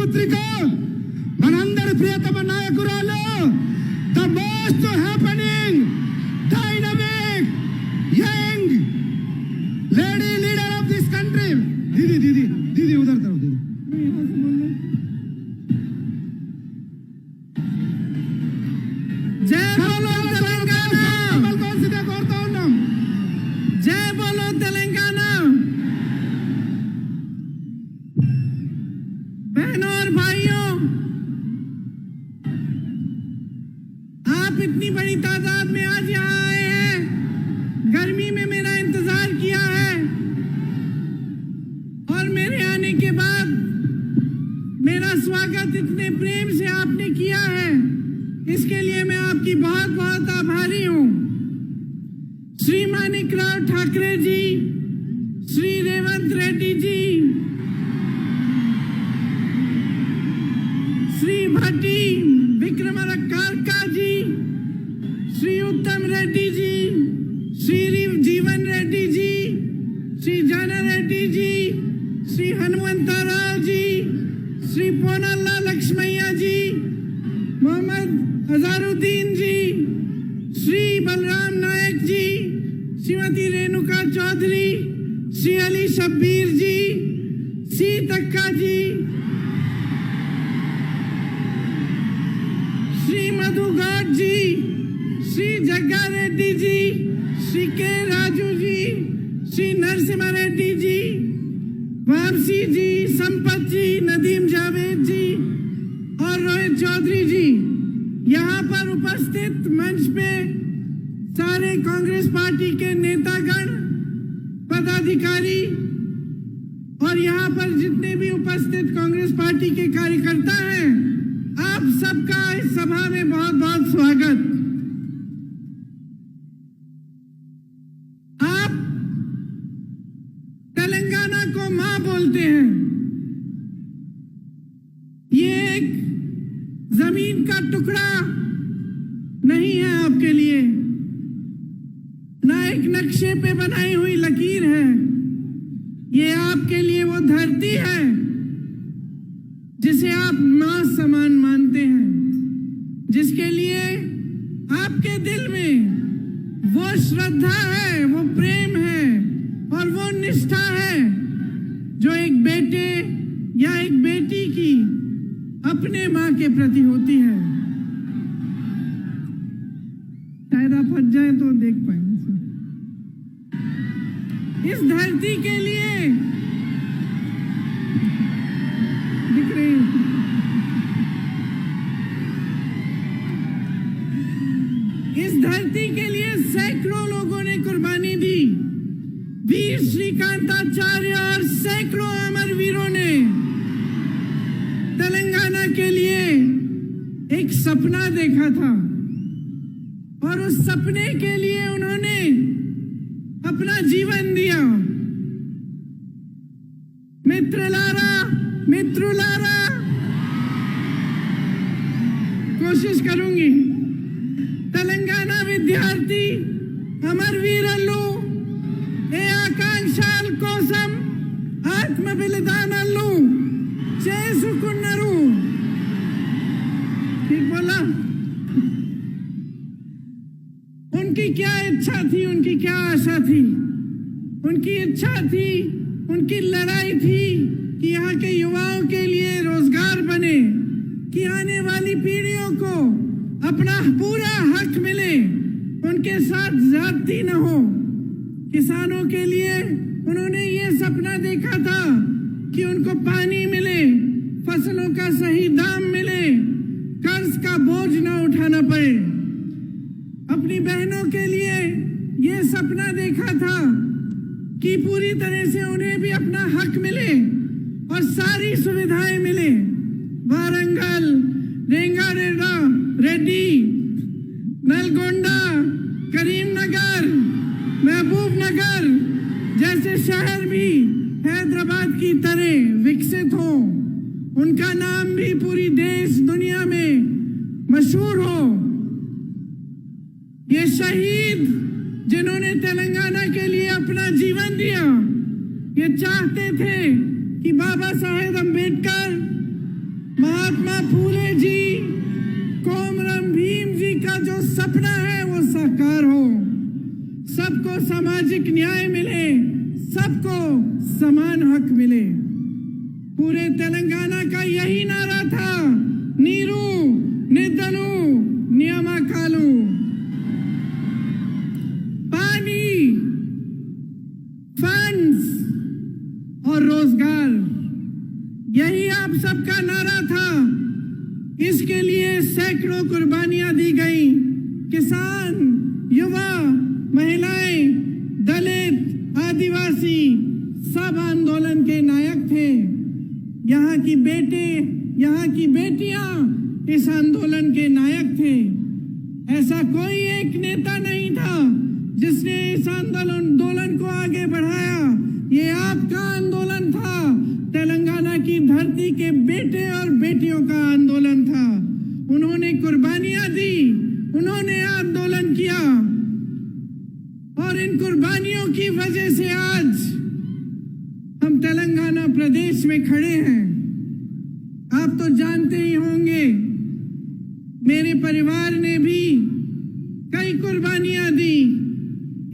పుత్రిక మనందరి ప్రియతమ నాయకురాలు the most happening dynamic young lady leader of this country दीदी दीदी दीदी उधर तरफ दीदी जय बोलो तेलंगाना कौन सीधे कोरता हूं जय बोलो तेलंगाना बहनों और भाइयों आप इतनी बड़ी तादाद में आज यहाँ आए हैं गर्मी में मेरा इंतजार किया है और मेरे आने के बाद मेरा स्वागत इतने प्रेम से आपने किया है इसके लिए मैं आपकी बहुत बहुत आभारी हूं। श्री माणिकराव ठाकरे जी, श्री रेवंत रेड्डी जी, श्री भट्टी विक्रमार्का जी, श्री उत्तम रेड्डी जी, श्री जीवन रेड्डी जी, श्री जाना रेड्डी जी, श्री हनुमंतराव जी, श्री पोनल्ला लक्ष्मैया जी, मोहम्मद अजहरुद्दीन जी, श्री बलराम नायक जी, श्रीमती रेणुका चौधरी, श्री अली शब्बीर जी, सी तक्का जी, श्री मधु गौड जी, श्री जग्गा रेड्डी जी, श्री के राजू जी, श्री नरसिम्हा रेड्डी जी, वामसी जी, संपत जी, नदीम जावेद जी और रोहित चौधरी जी। यहाँ पर उपस्थित मंच पे सारे कांग्रेस पार्टी के नेतागण, पदाधिकारी और यहाँ पर जितने भी उपस्थित कांग्रेस पार्टी के कार्यकर्ता हैं, आप सबका इस सभा में बहुत बहुत स्वागत। तेलंगाना को मां बोलते हैं। ये एक जमीन का टुकड़ा नहीं है आपके लिए, ना एक नक्शे पे बनाई हुई लकीर है। ये आपके लिए वो धरती है जिसे आप मां समान मानते हैं, जिसके लिए आपके दिल में वो श्रद्धा है, वो प्रेम है और वो निष्ठा है जो एक बेटे या एक बेटी की अपने मां के प्रति होती है। शायद आप हट जाए तो देख पाएंगे। इस धरती के लिए दिख रही इस धरती के लिए सैकड़ों लोगों ने कुर्बानी दी। वीर श्रीकांताचार्य और सैकड़ों अमर वीरों ने तेलंगाना के लिए एक सपना देखा था और उस सपने के लिए उन्होंने अपना जीवन दिया। मित्रुलारा कोशिश करूंगी। तेलंगाना विद्यार्थी अमरवीरल्लू ए आकांक्षाल कोसम आत्म बलिदानल्लू చేసుకున్నారు। ठीक बोला? उनकी क्या इच्छा थी, उनकी क्या आशा थी? उनकी इच्छा थी, उनकी लड़ाई थी कि यहाँ के युवाओं के लिए रोजगार बने, कि आने वाली पीढ़ियों को अपना पूरा हक मिले, उनके साथ ज्यादती न हो। किसानों के लिए उन्होंने ये सपना देखा था कि उनको पानी मिले, फसलों का सही दाम मिले, कर्ज का बोझ न उठाना पड़े। अपनी बहनों के लिए ये सपना देखा था कि पूरी तरह से उन्हें भी अपना हक मिले और सारी सुविधाएं मिले। वारंगल, रेड्डी, नलगोंडा, करीमनगर, महबूबनगर जैसे शहर भी हैदराबाद की तरह विकसित हो, उनका नाम भी पूरी देश दुनिया में मशहूर हो। ये शहीद जिन्होंने तेलंगाना के लिए अपना जीवन दिया, ये चाहते थे कि बाबा साहेब अम्बेडकर महात्मा फूले जी, कोमरम भीम जी का जो सपना है वो साकार हो, सबको सामाजिक न्याय मिले, सबको समान हक मिले। पूरे तेलंगाना का यही नारा था, नीरू निधनु नियामकालु। पानी, फंड्स और रोजगार, यही आप सबका नारा था। इसके लिए सैकड़ों कुर्बानियां दी गई। किसान, युवा, महिलाएं, दलित, आदिवासी सब आंदोलन के नायक थे। यहाँ की बेटे, यहाँ की बेटियां इस आंदोलन के नायक थे। ऐसा कोई एक नेता नहीं था जिसने इस आंदोलन को आगे बढ़ाया। ये आपका आंदोलन था, तेलंगाना की धरती के बेटे और बेटियों का आंदोलन था। उन्होंने कुर्बानियां दी, उन्होंने आंदोलन किया और इन कुर्बानियों की वजह से आज हम तेलंगाना प्रदेश में खड़े हैं। आप तो जानते ही होंगे, मेरे परिवार ने भी कई कुर्बानियां दी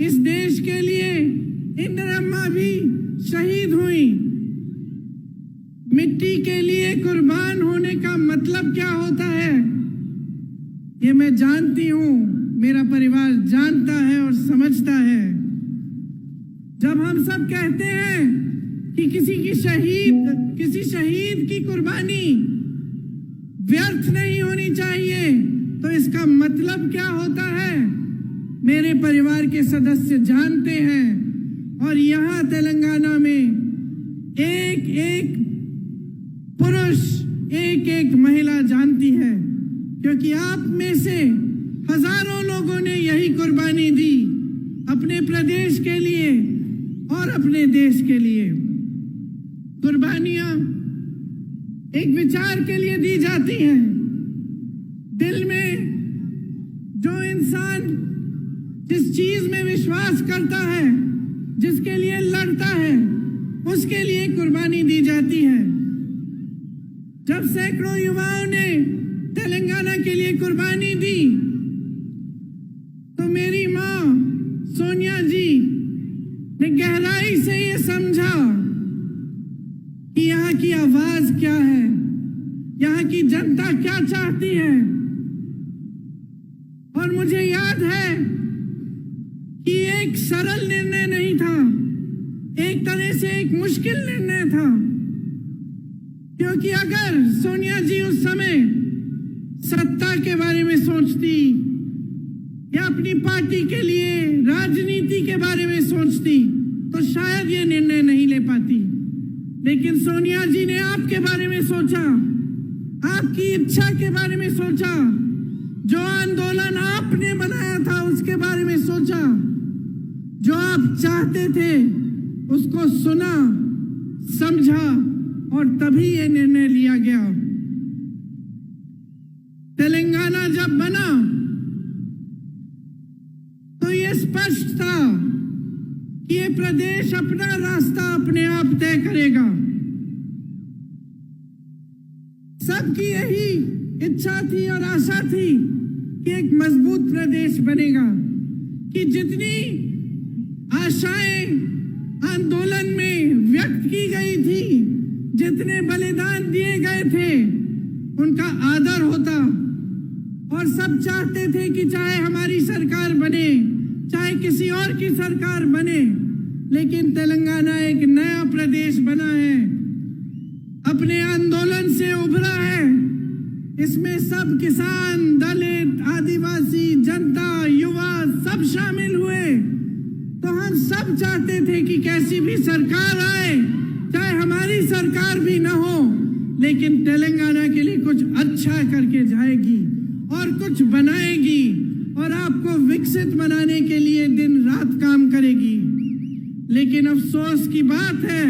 इस देश के लिए। इंदिरा भी शहीद हुई। मिट्टी के लिए कुर्बान होने का मतलब क्या होता है, ये मैं जानती हूं, मेरा परिवार जानता है और समझता है। जब हम सब कहते हैं कि किसी शहीद की कुर्बानी व्यर्थ नहीं होनी चाहिए, तो इसका मतलब क्या होता है, मेरे परिवार के सदस्य जानते हैं। और यहाँ तेलंगाना में एक एक पुरुष, एक एक महिला जानती है, क्योंकि आप में से हजारों लोगों ने यही कुर्बानी दी अपने प्रदेश के लिए और अपने देश के लिए। कुर्बानियां एक विचार के लिए दी जाती हैं। दिल में जो इंसान जिस चीज में विश्वास करता है, जिसके लिए लड़ता है, उसके लिए कुर्बानी दी जाती है। जब सैकड़ों युवाओं ने तेलंगाना के लिए कुर्बानी दी, तो मेरी मां सोनिया जी ने गहराई से ये समझा कि यहाँ की आवाज क्या है, यहाँ की जनता क्या चाहती है। और मुझे याद है कि एक सरल निर्णय नहीं था, एक तरह से एक मुश्किल निर्णय था, क्योंकि अगर सोनिया जी उस समय सत्ता के बारे में सोचती या अपनी पार्टी के लिए राजनीति के बारे में सोचती, तो शायद ये निर्णय नहीं ले पाती। लेकिन सोनिया जी ने आपके बारे में सोचा, आपकी इच्छा के बारे में सोचा, जो आंदोलन आपने बनाया था उसके बारे में सोचा, जो आप चाहते थे उसको सुना, समझा और तभी ये निर्णय लिया गया। तेलंगाना जब बना तो ये स्पष्ट था कि ये प्रदेश अपना रास्ता अपने आप तय करेगा। सबकी यही इच्छा थी और आशा थी कि एक मजबूत प्रदेश बनेगा, कि जितनी आशाएं आंदोलन में व्यक्त की गई थी, जितने बलिदान दिए गए थे, उनका आदर होता। और सब चाहते थे कि चाहे हमारी सरकार बने, चाहे किसी और की सरकार बने, लेकिन तेलंगाना एक नया प्रदेश बना है, अपने आंदोलन से उभरा है। इसमें सब किसान, दलित, आदिवासी, जनता, युवा सब शामिल हुए। तो हम सब चाहते थे कि कैसी भी सरकार आए, चाहे हमारी सरकार भी ना हो, लेकिन तेलंगाना के लिए कुछ अच्छा करके जाएगी और कुछ बनाएगी और आपको विकसित बनाने के लिए दिन रात काम करेगी। लेकिन अफसोस की बात है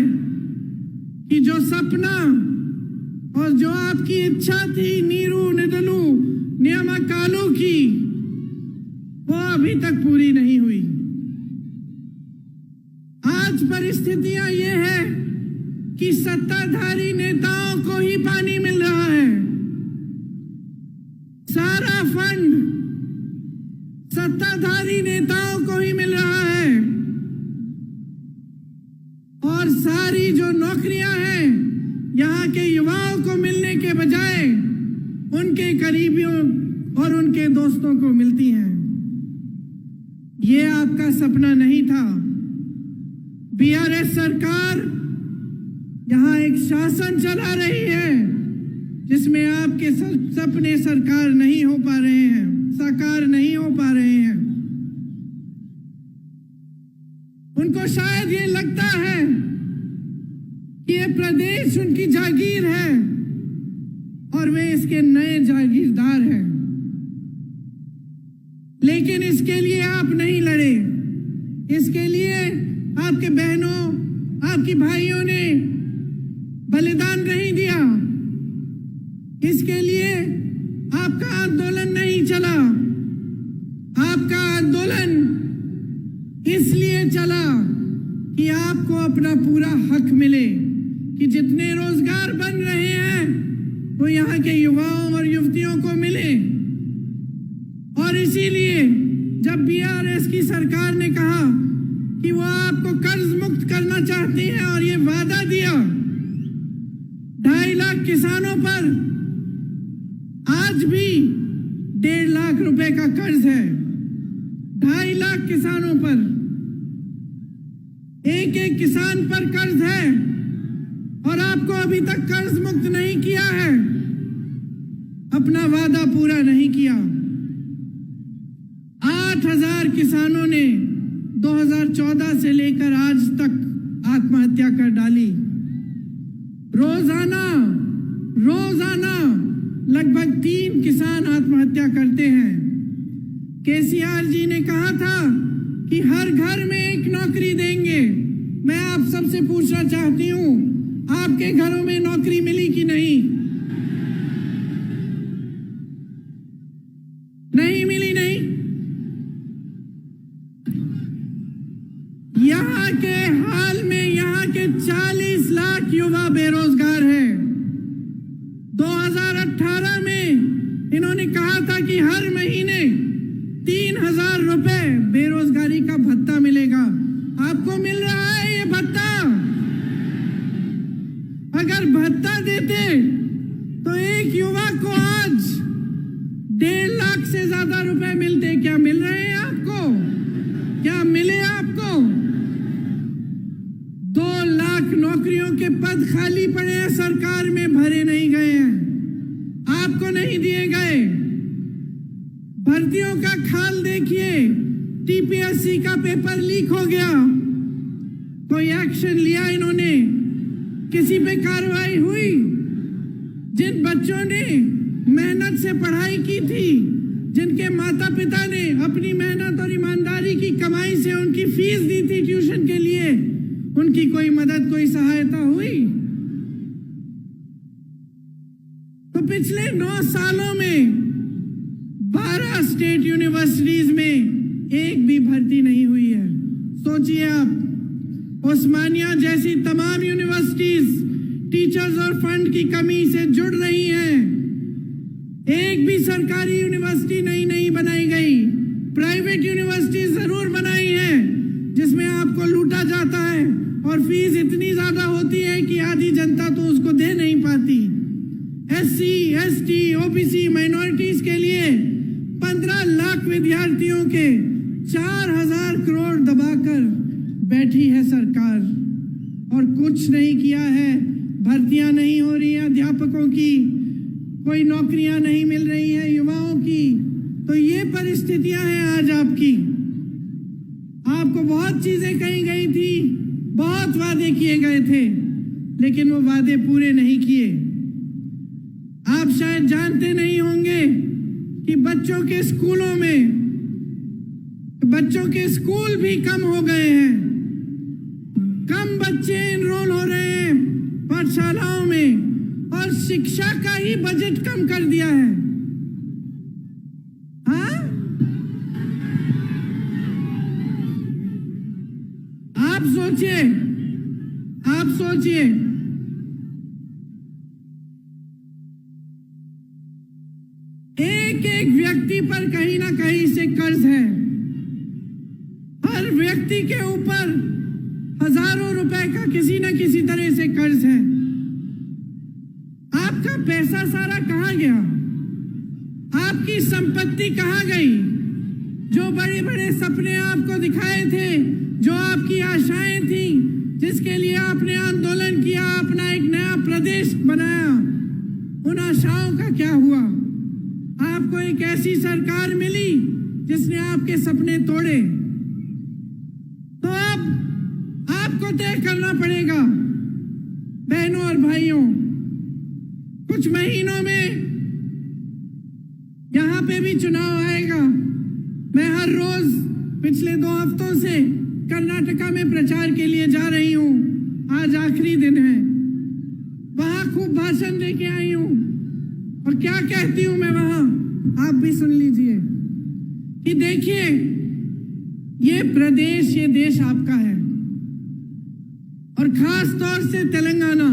कि जो सपना और जो आपकी इच्छा थी नीरू निधनु नियामकालु की, वो अभी तक पूरी नहीं हुई। आज परिस्थितियां ये है कि सत्ताधारी नेताओं को ही पानी मिल रहा है, सारा फंड सत्ताधारी नेताओं को ही मिल रहा है और सारी जो नौकरियां हैं यहाँ के युवाओं को मिलने के बजाय उनके करीबियों और उनके दोस्तों को मिलती हैं। ये आपका सपना नहीं था। बीआरएस सरकार यहाँ एक शासन चला रही है जिसमें आपके सपने साकार नहीं हो पा रहे हैं। उनको शायद ये लगता है कि ये प्रदेश उनकी जागीर है और वे इसके नए जागीरदार हैं। लेकिन इसके लिए आप नहीं लड़े। इसके लिए आपके बहनों, आपकी भाइयों ने बलिदान नहीं दिया। इसके लिए आपका आंदोलन नहीं चला। आपका आंदोलन इसलिए चला कि आपको अपना पूरा हक मिले, कि जितने रोजगार बन रहे हैं वो यहाँ के युवाओं और युवतियों को मिले। और इसीलिए जब बीआरएस की सरकार ने कहा कि वो आपको कर्ज मुक्त करना चाहती है और ये वादा दिया, 2.5 लाख किसानों पर आज भी 1.5 लाख रुपए का कर्ज है। 2.5 लाख किसानों पर, एक किसान पर कर्ज है और आपको अभी तक कर्ज मुक्त नहीं किया है। अपना वादा पूरा नहीं किया। 8,000 किसानों ने 2014 से लेकर आज तक आत्महत्या कर डाली। रोजाना लगभग 3 किसान आत्महत्या करते हैं। केसीआर जी ने कहा था कि हर घर में एक नौकरी देंगे। मैं आप सबसे पूछना चाहती हूं, आपके घरों में नौकरी मिली कि नहीं? नहीं मिली। नहीं। यहाँ के हाल में यहाँ के 40 लाख युवा बेरोजगार हैं। 2018 में इन्होंने कहा था कि हर महीने 3,000 रुपए बेरोजगारी का भत्ता मिलेगा। आपको मिल रहा है ये भत्ता? अगर भत्ता देते तो एक युवा को आज 1.5 लाख से ज्यादा रुपए मिलते। क्या मिल रहे हैं आपको? क्या मिले आपको? 2 लाख नौकरियों के पद खाली पड़े हैं, सरकार में भरे नहीं गए हैं, आपको नहीं दिए गए। भर्तियों का खाल देखिए, टीपीएससी का पेपर लीक हो गया, कोई एक्शन लिया इन्होंने? किसी पे कार्रवाई हुई? जिन बच्चों ने मेहनत से पढ़ाई की थी, जिनके माता पिता ने अपनी मेहनत और ईमानदारी की कमाई से उनकी फीस दी थी ट्यूशन के लिए, उनकी कोई मदद, कोई सहायता हुई? तो पिछले 9 सालों में 12 स्टेट यूनिवर्सिटीज में एक भी भर्ती नहीं हुई है। सोचिए आप, उस्मानिया जैसी तमाम यूनिवर्सिटीज टीचर्स और फंड की कमी से जुड़ रही हैं। एक भी सरकारी यूनिवर्सिटी नहीं बनाई गई। प्राइवेट यूनिवर्सिटी जरूर बनाई है जिसमें आपको लूटा जाता है और फीस इतनी ज्यादा होती है कि आधी जनता तो उसको दे नहीं पाती। एससी, एसटी, ओबीसी, माइनॉरिटीज के लिए 15 लाख विद्यार्थियों के 4,000 करोड़ दबाकर बैठी है सरकार और कुछ नहीं किया है। भर्तियां नहीं हो रही हैं अध्यापकों की, कोई नौकरियां नहीं मिल रही हैं युवाओं की। तो ये परिस्थितियां हैं आज आपकी। आपको बहुत चीजें कही गई थी, बहुत वादे किए गए थे, लेकिन वो वादे पूरे नहीं किए। आप शायद जानते नहीं होंगे कि बच्चों के स्कूल भी कम हो गए हैं। कम बच्चे एनरोल हो रहे हैं पाठशालाओं में और शिक्षा का ही बजट कम कर दिया है। हाँ? आप सोचिए एक एक व्यक्ति पर कहीं ना कहीं से कर्ज है। हर व्यक्ति के ऊपर हजारों रुपए का किसी न किसी तरह से कर्ज है। आपका पैसा सारा कहां गया? आपकी संपत्ति कहां गई? जो बड़े बड़े सपने आपको दिखाए थे, जो आपकी आशाएं थी, जिसके लिए आपने आंदोलन किया, अपना एक नया प्रदेश बनाया, उन आशाओं का क्या हुआ? आपको एक ऐसी सरकार मिली जिसने आपके सपने तोड़े। तो अब आपको तय करना पड़ेगा बहनों और भाइयों, कुछ महीनों में यहां पे भी चुनाव आएगा। मैं हर रोज पिछले 2 हफ्तों से कर्नाटका में प्रचार के लिए जा रही हूं। आज आखिरी दिन है। वहां खूब भाषण देके आई हूं और क्या कहती हूं मैं वहां, आप भी सुन लीजिए कि देखिए, ये प्रदेश, ये देश आपका है, और खास तौर से तेलंगाना,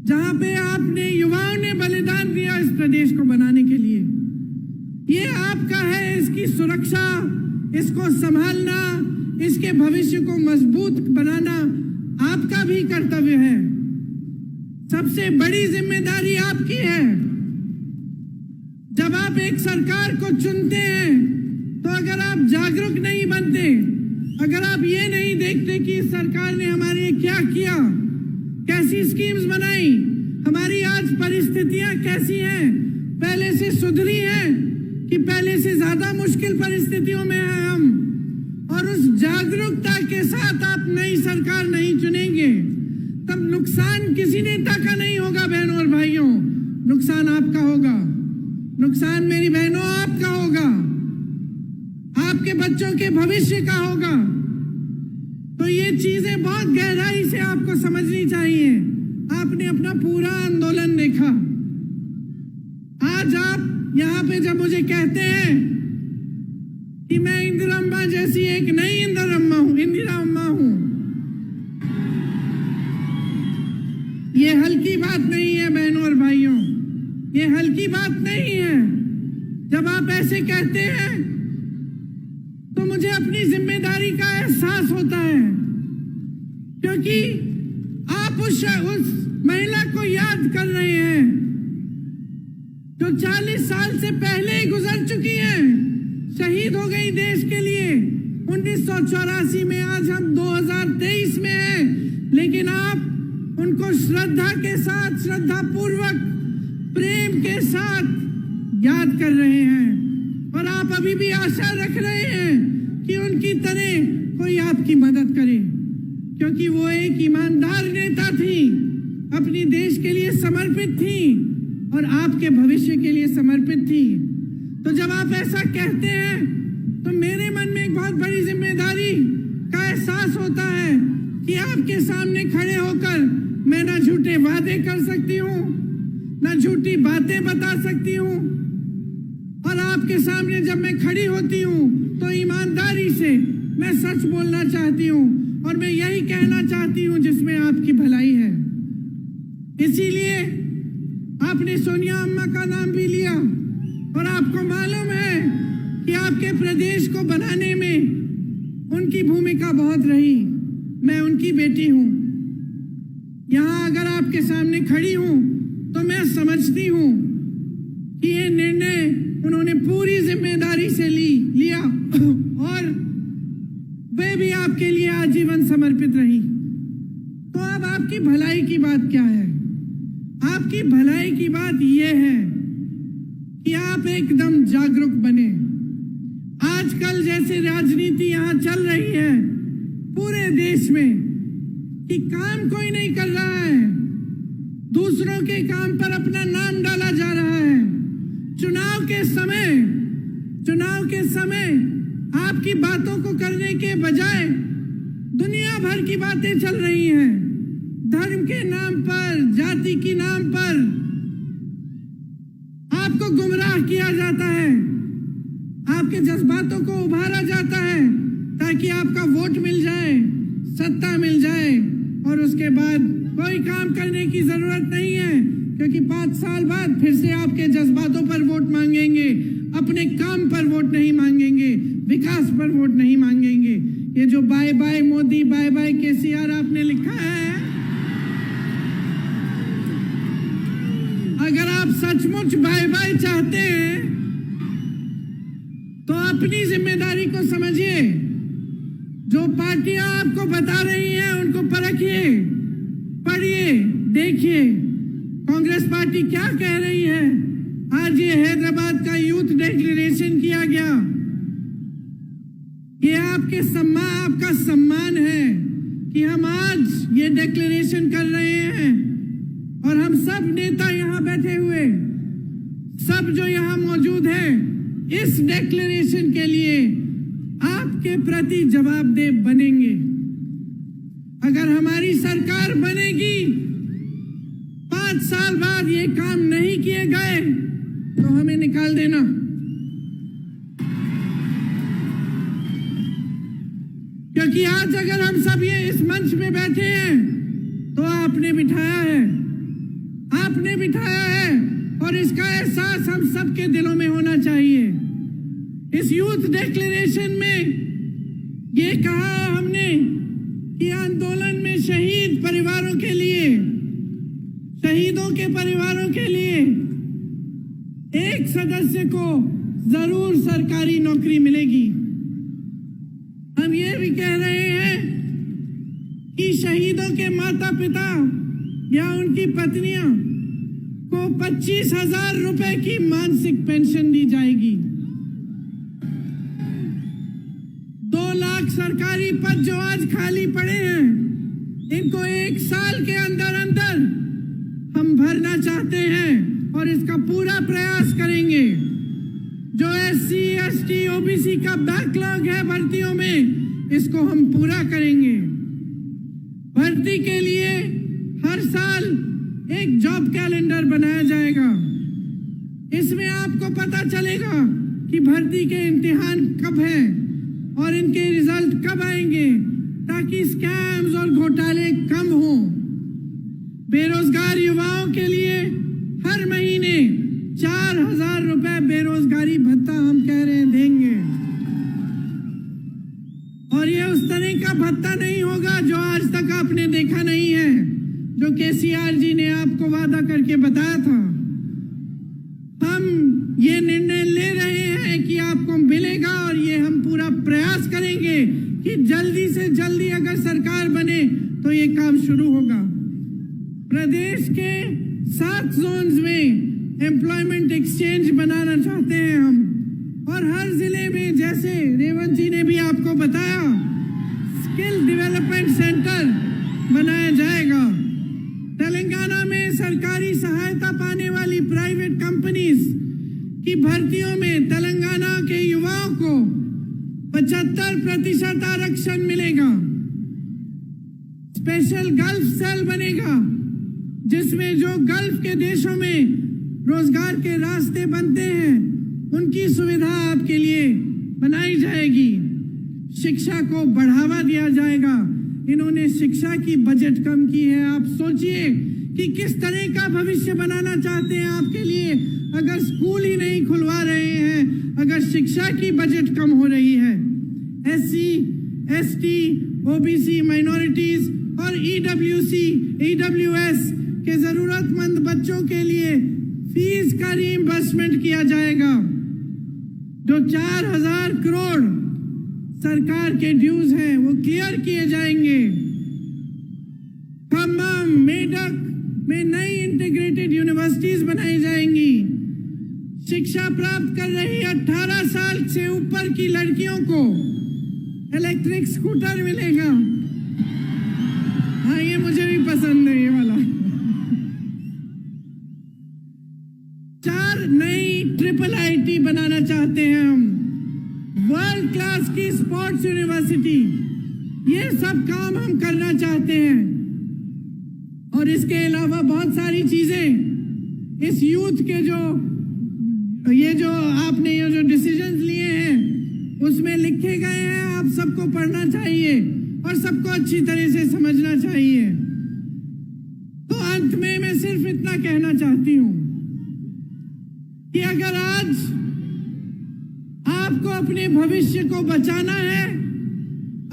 जहां पे आपने युवाओं ने बलिदान दिया इस प्रदेश को बनाने के लिए, ये आपका है। इसकी सुरक्षा, इसको संभालना, इसके भविष्य को मजबूत बनाना आपका भी कर्तव्य है। सबसे बड़ी जिम्मेदारी आपकी है। जब आप एक सरकार को चुनते हैं तो अगर आप जागरूक नहीं बनते, अगर आप ये नहीं देखते कि इस सरकार ने हमारे लिए क्या किया, कैसी स्कीम्स बनाई, हमारी आज परिस्थितियां कैसी हैं, पहले से सुधरी हैं कि पहले से ज्यादा मुश्किल परिस्थितियों में हैं हम, और उस जागरूकता के साथ आप नई सरकार नहीं चुनेंगे, तब नुकसान किसी नेता का नहीं होगा बहनों और भाइयों, नुकसान आपका होगा। नुकसान मेरी बहनों आपका होगा, आपके बच्चों के भविष्य का होगा। तो ये चीजें बहुत गहराई से आपको समझनी चाहिए। आपने अपना पूरा आंदोलन देखा। आज आप यहाँ पे जब मुझे कहते हैं कि मैं इंदिरा अम्मा जैसी एक नई इंदिरा अम्मा हूं, ये हल्की बात नहीं है बहनों और भाइयों, ये हल्की बात नहीं है। जब आप ऐसे कहते हैं तो मुझे अपनी जिम्मेदारी का एहसास होता है, क्योंकि आप उस महिला को याद कर रहे हैं जो 40 साल से पहले ही गुजर चुकी है, शहीद हो गई देश के लिए 1984 में। आज हम 2023 में हैं, लेकिन आप उनको श्रद्धा के साथ, श्रद्धा पूर्वक, प्रेम के साथ याद कर रहे हैं, और आप अभी भी आशा रख रहे हैं कि उनकी तरह कोई आपकी मदद करे, क्योंकि वो एक ईमानदार नेता थी, अपनी देश के लिए समर्पित थी और आपके भविष्य के लिए समर्पित थी। तो जब आप ऐसा कहते हैं तो मेरे मन में एक बहुत बड़ी जिम्मेदारी का एहसास होता है कि आपके सामने खड़े होकर मैं ना झूठे वादे कर सकती हूँ, ना झूठी बातें बता सकती हूँ, और आपके सामने जब मैं खड़ी होती हूँ तो ईमानदारी से मैं सच बोलना चाहती हूँ, और मैं यही कहना चाहती हूँ जिसमें आपकी भलाई है। इसीलिए आपने सोनिया अम्मा का नाम भी लिया, और आपको मालूम है कि आपके प्रदेश को बनाने में उनकी भूमिका बहुत रही। मैं उनकी बेटी हूँ। यहाँ अगर आपके सामने खड़ी हूँ तो मैं समझती हूँ कि ये निर्णय उन्होंने पूरी जिम्मेदारी से लिया, और वे भी आपके लिए आजीवन समर्पित रही। तो अब आपकी भलाई की बात क्या है? आपकी भलाई की बात यह है कि आप एकदम जागरूक बने। आजकल जैसे राजनीति यहाँ चल रही है पूरे देश में, कि काम कोई नहीं कर रहा है, दूसरों के काम पर अपना नाम डाला जा रहा है। चुनाव के समय आपकी बातों को करने के बजाय दुनिया भर की बातें चल रही हैं। धर्म के नाम पर, जाति के नाम पर आपको गुमराह किया जाता है, आपके जज्बातों को उभारा जाता है ताकि आपका वोट मिल जाए, सत्ता मिल जाए, और उसके बाद कोई काम करने की जरूरत नहीं है, क्योंकि 5 साल बाद फिर से आपके जज्बातों पर वोट मांगेंगे, अपने काम पर वोट नहीं मांगेंगे, विकास पर वोट नहीं मांगेंगे। ये जो bye bye Modi, bye bye KCR आपने लिखा है, अगर आप सचमुच बाय बाय चाहते हैं तो अपनी जिम्मेदारी को समझिए। जो पार्टियां आपको बता रही हैं उनको परखिए, पढ़िए, देखिए कांग्रेस पार्टी क्या कह रही है। आज ये हैदराबाद का यूथ डिक्लेरेशन किया गया, ये आपका सम्मान है कि हम आज ये डिक्लेरेशन कर रहे हैं। और हम सब नेता यहाँ बैठे हुए, सब जो यहाँ मौजूद हैं, इस डिक्लेरेशन के लिए आपके प्रति जवाबदेह बनेंगे। अगर हमारी सरकार बनेगी, 5 साल बाद ये काम नहीं किए गए तो हमें निकाल देना। क्योंकि आज अगर हम सब ये इस मंच में बैठे हैं तो आपने बिठाया है, आपने बिठाया है, और इसका एहसास हम सबके दिलों में होना चाहिए। इस यूथ डिक्लेरेशन में ये कहा हमने कि आंदोलन में शहीद परिवारों के लिए, शहीदों के परिवारों के लिए एक सदस्य को जरूर सरकारी नौकरी मिलेगी। हम ये भी कह रहे हैं कि शहीदों के माता पिता या उनकी पत्नियां को 25,000 रुपए की मासिक पेंशन दी जाएगी। 2 लाख सरकारी पद जो आज खाली पड़े हैं, इनको 1 साल के अंदर अंदर हम भरना चाहते हैं और इसका पूरा प्रयास करेंगे। जो SC, ST, OBC का बैकलॉग है भर्तियों में, इसको हम पूरा करेंगे। भर्ती के लिए हर साल एक जॉब कैलेंडर बनाया जाएगा। इसमें आपको पता चलेगा कि भर्ती के इम्तिहान कब है और इनके रिजल्ट कब आएंगे, ताकि स्कैम्स और घोटाले कम हो। बेरोजगार युवाओं के लिए हर महीने 4,000 रुपए बेरोजगारी भत्ता हम कह रहे हैं देंगे। और ये उस तरह का भत्ता नहीं होगा जो आज तक आपने देखा नहीं है, जो केसीआर जी ने आपको वादा करके बताया था। हम ये निर्णय ले रहे हैं कि आपको मिलेगा, और ये हम पूरा प्रयास करेंगे कि जल्दी से जल्दी अगर सरकार बने तो ये काम शुरू होगा। प्रदेश के 7 जोन्स में एम्प्लॉयमेंट एक्सचेंज बनाना चाहते हैं हम, और हर जिले में, जैसे रेवंत जी ने भी आपको बताया, स्किल डेवलपमेंट सेंटर बनाया जाएगा। तेलंगाना में सरकारी सहायता पाने वाली प्राइवेट कंपनीज की भर्तियों में तेलंगाना के युवाओं को 75% आरक्षण मिलेगा। स्पेशल गल्फ सेल बनेगा, जिसमें जो गल्फ के देशों में रोजगार के रास्ते बनते हैं, उनकी सुविधा आपके लिए बनाई जाएगी। शिक्षा को बढ़ावा दिया जाएगा। इन्होंने शिक्षा की बजट कम की है। आप सोचिए कि किस तरह का भविष्य बनाना चाहते हैं आपके लिए, अगर स्कूल ही नहीं खुलवा रहे हैं, अगर शिक्षा की बजट कम हो रही है। SC, ST, OBC, माइनॉरिटीज और EWS के जरूरतमंद बच्चों के लिए फीस का रीइंबर्समेंट किया जाएगा। जो 4,000 करोड़ सरकार के ड्यूज हैं वो क्लियर किए जाएंगे। खम्बम, मेडक में नई इंटीग्रेटेड यूनिवर्सिटीज बनाई जाएंगी। शिक्षा प्राप्त कर रही 18 साल से ऊपर की लड़कियों को इलेक्ट्रिक स्कूटर मिलेगा। हाँ, ये मुझे भी पसंद है, ये वाला। 4 नई IIIT बनाना चाहते हैं हम। वर्ल्ड क्लास की स्पोर्ट्स यूनिवर्सिटी, ये सब काम हम करना चाहते हैं। और इसके अलावा बहुत सारी चीजें इस यूथ के जो आपने ये जो डिसीजंस लिए हैं उसमें लिखे गए हैं। आप सबको पढ़ना चाहिए और सबको अच्छी तरह से समझना चाहिए। तो अंत में मैं सिर्फ इतना कहना चाहती हूं कि अगर आज आपको अपने भविष्य को बचाना है,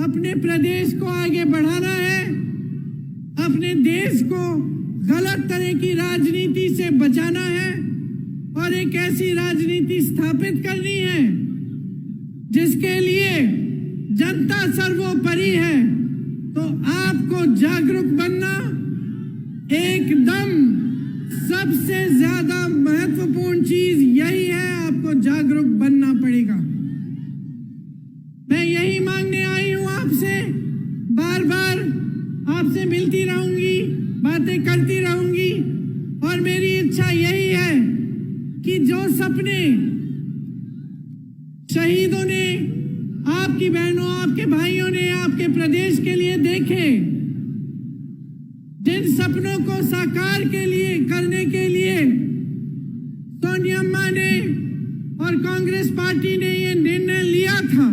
अपने प्रदेश को आगे बढ़ाना है, अपने देश को गलत तरह की राजनीति से बचाना है और एक ऐसी राजनीति स्थापित करनी है जिसके लिए जनता सर्वोपरि है, तो आपको जागरूक बनना एकदम सबसे ज्यादा महत्वपूर्ण चीज यही है। आपको जागरूक बनना पड़ेगा। मैं यही मांगने आई हूं आपसे, बार बार आपसे मिलती रहूंगी, बातें करती रहूंगी और मेरी इच्छा यही है कि जो सपने शहीदों ने, आपकी बहनों, आपके भाइयों ने आपके प्रदेश के लिए देखे, जिन सपनों को साकार के लिए करने के लिए सोनिया अम्मा ने और कांग्रेस पार्टी ने ये निर्णय लिया था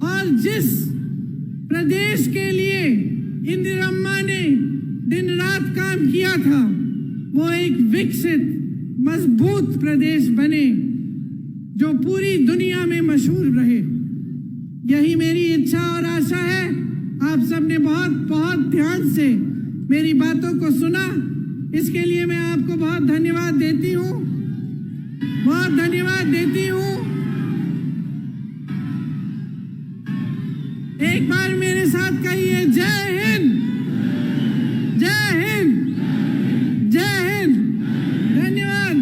और जिस प्रदेश के लिए इंदिरा अम्मा ने दिन रात काम किया था, वो एक विकसित मजबूत प्रदेश बने जो पूरी दुनिया में मशहूर रहे। यही मेरी इच्छा और आशा है। आप सबने बहुत बहुत ध्यान से मेरी बातों को सुना, इसके लिए मैं आपको बहुत धन्यवाद देती हूँ, बहुत धन्यवाद देती हूँ। एक बार मेरे साथ कहिए, जय हिंद, जय हिंद, जय हिंद। धन्यवाद।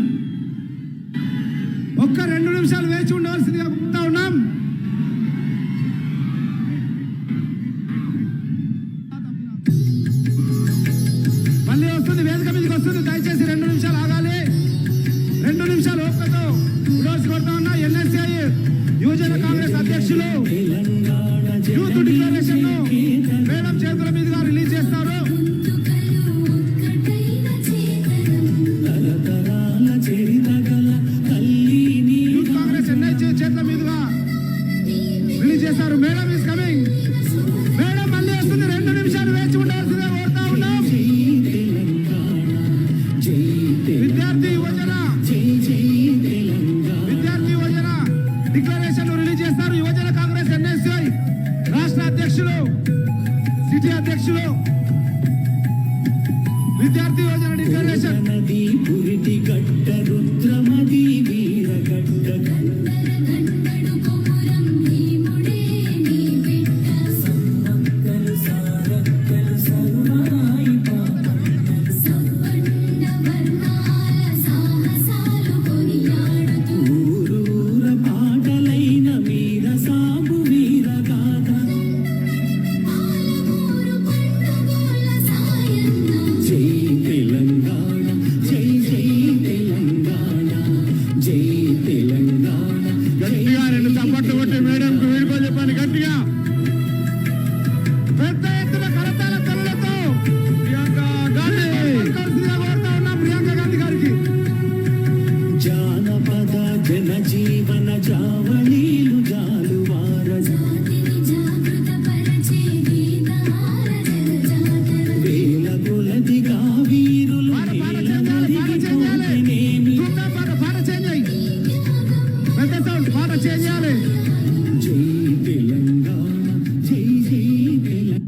ఒక్క 2 నిమిషాలు వేచి ఉండవలసిందిగా కోరుతా ఉన్నాం. మళ్ళీ వస్తుంది, వేదిక మీదకి వస్తుంది. దయచేసి 2 నిమిషాలు ఆగాలి. 2 నిమిషాలు ఓపికతో ఉండవలసి కోరుతా ఉన్నా. ఎన్ఎస్ఐ యువజన కాంగ్రెస్ అధ్యక్షులు యూత్ డిక్లరేషన్ ను మేడం చేతుల మీదుగా రిలీజ్ చేస్తారు. యూత్ కాంగ్రెస్ ఎన్ఐ చేతుల మీదుగా రిలీజ్ చేస్తారు. Madam is coming. మేడం మళ్ళీ వస్తుంది. 2 నిమిషాలు వేచి ఉండవలసిందిగా కోరుతా ఉన్నాం. విద్యార్థి యువజన డిక్లరేషన్ రిలీజ్ చేస్తారు. యువజన కాంగ్రెస్ ఎన్ఎస్ఐ రాష్ట్ర అధ్యక్షులు, సిటీ అధ్యక్షులు, విద్యార్థి యువజన డిక్లరేషన్. గట్టిగా 2 చప్పట్లు కొట్టి మేడంకు వీడుకోలు చెప్పండి. గట్టిగా పెద్ద ఎత్తున కరతాళ ధ్వనులతో ప్రియాంక గాంధీ కోరుతా ఉన్నా. ప్రియాంక గాంధీ గారికి జానపద జన జీవన జావళీలు జాలువార వేల కొలదిగా వీరులు పాట చేంజ్ అయ్యి పెద్ద సౌండ్ పాట చేంజ్ చేయాలి. జై తెలంగాణ, జై జై తెలంగాణ.